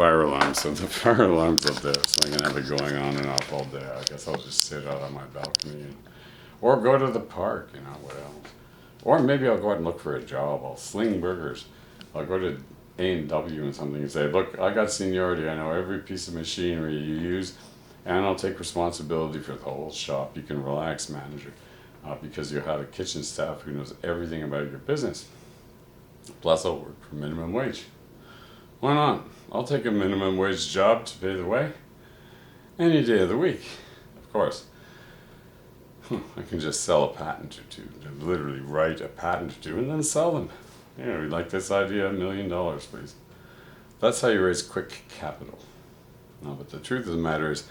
fire alarm, so the fire alarm's up there, so I'm gonna have it going on and off all day. I guess I'll just sit out on my balcony or go to the park, you know, what else? Or maybe I'll go out and look for a job. I'll sling burgers. I'll go to A&W and something and say, look, I got seniority. I know every piece of machinery you use, and I'll take responsibility for the whole shop. You can relax, manager, because you have a kitchen staff who knows everything about your business. Plus, I'll work for minimum wage. Why not? I'll take a minimum wage job to pay the way any day of the week, of course. I can just sell a patent or two, literally write a patent or two and then sell them. You know, we like this idea, $1 million, please. That's how you raise quick capital. No, but the truth of the matter is,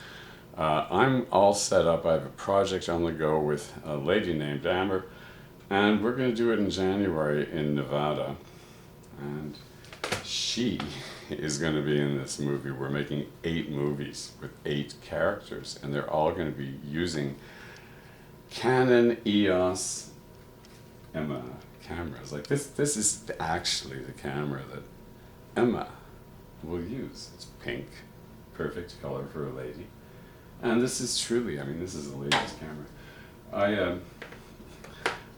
I'm all set up. I have a project on the go with a lady named Amber, and we're going to do it in January in Nevada. And she is going to be in this movie. We're making 8 movies with 8 characters, and they're all going to be using Canon EOS Emma cameras. Like this is actually the camera that Emma will use. It's pink, perfect color for a lady. And this is truly, I mean, this is a lady's camera.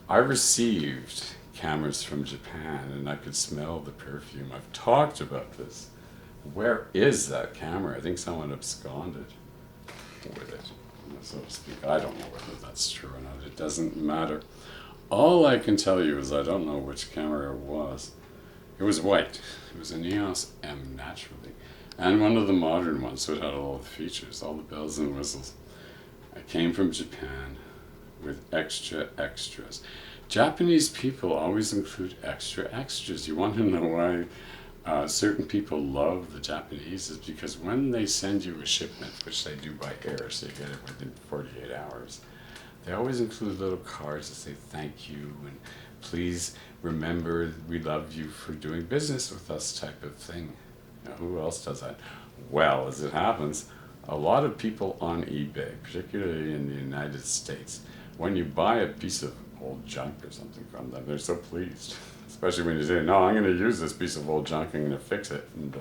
I received cameras from Japan and I could smell the perfume. I've talked about this. Where is that camera? I think someone absconded with it, so to speak. I don't know whether that's true or not. It doesn't matter. All I can tell you is I don't know which camera it was. It was white. It was an EOS M naturally. And one of the modern ones, so it had all the features, all the bells and whistles. I came from Japan with extras. Japanese people always include extras. You want to know why certain people love the Japanese is because when they send you a shipment, which they do by air, so you get it within 48 hours, they always include little cards that say thank you and please remember we love you for doing business with us type of thing. Now, who else does that? Well, as it happens, a lot of people on eBay, particularly in the United States, when you buy a piece of old junk or something from them, they're so pleased. Especially when you say, no, I'm going to use this piece of old junk, I'm going to fix it and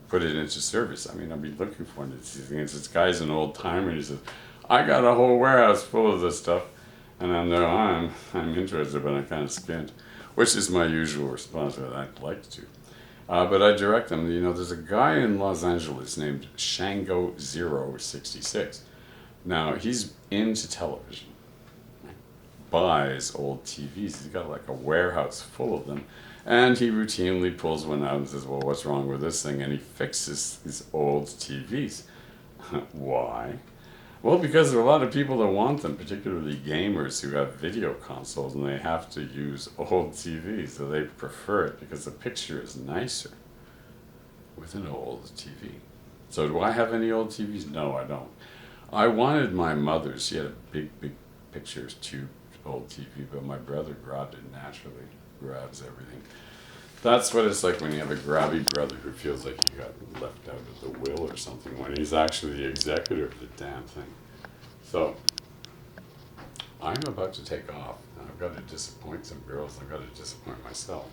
put it into service. I mean, I'll be looking for it. This guy's an old timer and he says, I got a whole warehouse full of this stuff. And I'm there, I'm interested, but I kind of skint, which is my usual response that I'd like to. But I direct them, you know, there's a guy in Los Angeles named Shango066. Now, he's into television. Buys old TVs. He's got like a warehouse full of them. And he routinely pulls one out and says, well, what's wrong with this thing? And he fixes these old TVs. Why? Well, because there are a lot of people that want them, particularly gamers who have video consoles and they have to use old TVs, so they prefer it because the picture is nicer with an old TV. So do I have any old TVs? No, I don't. I wanted my mother's. She had a big picture tube old TV, but my brother grabbed it naturally, grabs everything. That's what it's like when you have a grabby brother who feels like he got left out of the will or something when he's actually the executor of the damn thing. So, I'm about to take off. I've got to disappoint some girls. I've got to disappoint myself.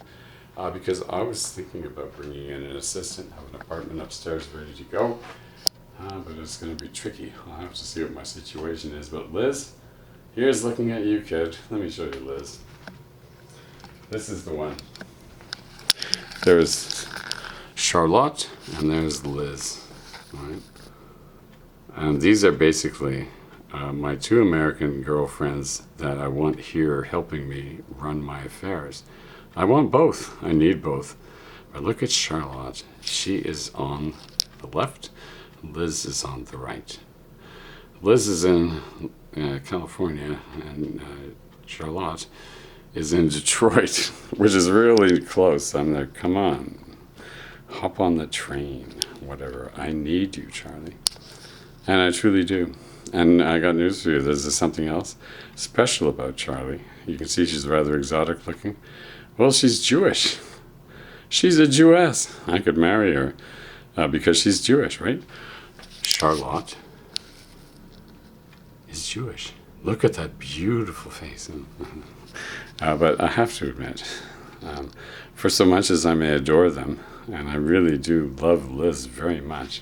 Because I was thinking about bringing in an assistant, have an apartment upstairs ready to go. But it's going to be tricky. I'll have to see what my situation is. But Liz, here's looking at you, kid. Let me show you Liz. This is the one. There's Charlotte and there's Liz, right? And these are basically my 2 American girlfriends that I want here helping me run my affairs. I want both. I need both. But look at Charlotte. She is on the left. Liz is on the right. Liz is in California and Charlotte is in Detroit, which is really close. I'm there, come on, hop on the train, whatever. I need you, Charlie. And I truly do. And I got news for you. There's something else special about Charlie. You can see she's rather exotic looking. Well, she's Jewish. She's a Jewess. I could marry her because she's Jewish, right? Charlotte is Jewish. Look at that beautiful face. But I have to admit, for so much as I may adore them, and I really do love Liz very much.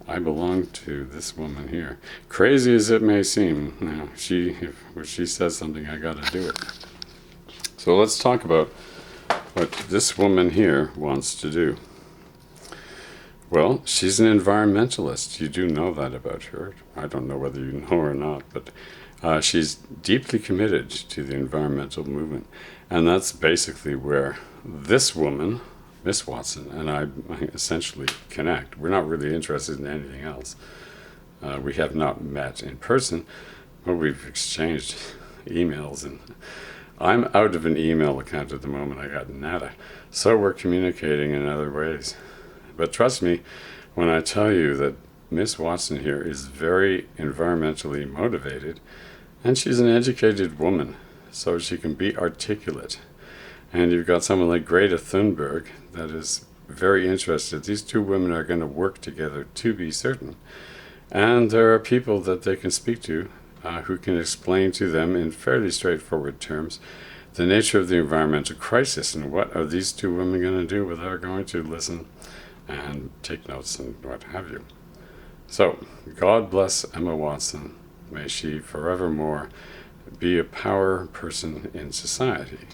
I belong to this woman here. Crazy as it may seem, if she says something, I gotta do it. So let's talk about what this woman here wants to do. Well, she's an environmentalist. You do know that about her. I don't know whether you know or not, but she's deeply committed to the environmental movement. And that's basically where this woman, Miss Watson, and I essentially connect. We're not really interested in anything else. We have not met in person, but we've exchanged emails, and I'm out of an email account at the moment. I got nada. So we're communicating in other ways. But trust me when I tell you that Miss Watson here is very environmentally motivated, and she's an educated woman, so she can be articulate. And you've got someone like Greta Thunberg that is very interested. These two women are going to work together, to be certain. And there are people that they can speak to who can explain to them in fairly straightforward terms the nature of the environmental crisis and what are these two women going to do without going to listen and take notes and what have you. So, God bless Emma Watson. May she forevermore be a power person in society.